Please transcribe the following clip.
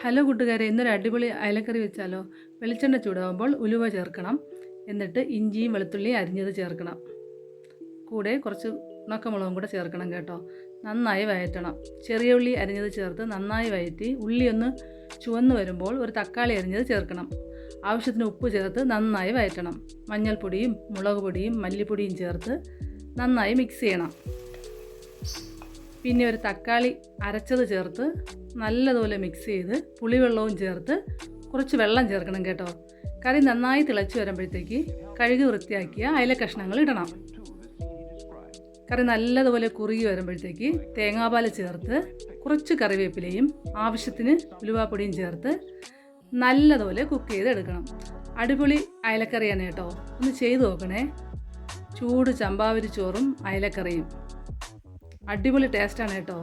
Hello കൂട്ടുകാരെ, ഇന്നൊരു അടിപൊളി അയലക്കറി വെച്ചാലോ? വെളിച്ചെണ്ണ ചൂടാകുമ്പോൾ ഉലുവ ചേർക്കണം. എന്നിട്ട് ഇഞ്ചിയും വെളുത്തുള്ളിയും അരിഞ്ഞത് ചേർക്കണം. കൂടെ കുറച്ച് ഉണക്കമുളകും കൂടെ ചേർക്കണം കേട്ടോ. നന്നായി വഴറ്റണം. ചെറിയ ഉള്ളി അരിഞ്ഞത് ചേർത്ത് നന്നായി വഴറ്റി ഉള്ളി ഒന്ന് ചുവന്ന് വരുമ്പോൾ ഒരു തക്കാളി അരിഞ്ഞത് ചേർക്കണം. ആവശ്യത്തിന് ഉപ്പ് ചേർത്ത് നന്നായി വഴറ്റണം. മഞ്ഞൾപ്പൊടിയും മുളക് പൊടിയും മല്ലിപ്പൊടിയും ചേർത്ത് നന്നായി മിക്സ് ചെയ്യണം. പിന്നെ ഒരു തക്കാളി അരച്ചത് ചേർത്ത് നല്ലതുപോലെ മിക്സ് ചെയ്ത് പുളിവെള്ളവും ചേർത്ത് കുറച്ച് വെള്ളം ചേർക്കണം കേട്ടോ. കറി നന്നായി തിളച്ച് വരുമ്പോഴത്തേക്ക് കഴുകി വൃത്തിയാക്കിയ അയല കഷ്ണങ്ങൾ ഇടണം. കറി നല്ലതുപോലെ കുറുകി വരുമ്പോഴത്തേക്ക് തേങ്ങാപ്പാൽ ചേർത്ത് കുറച്ച് കറിവേപ്പിലയും ആവശ്യത്തിന് ഉലുവാപ്പൊടിയും ചേർത്ത് നല്ലതുപോലെ കുക്ക് ചെയ്തെടുക്കണം. അടിപൊളി അയലക്കറിയാണ് കേട്ടോ. ഒന്ന് ചെയ്ത് നോക്കണേ. ചൂട് ചമ്പാവരി ചോറും അയലക്കറിയും അടിപൊളി ടേസ്റ്റാണ് കേട്ടോ.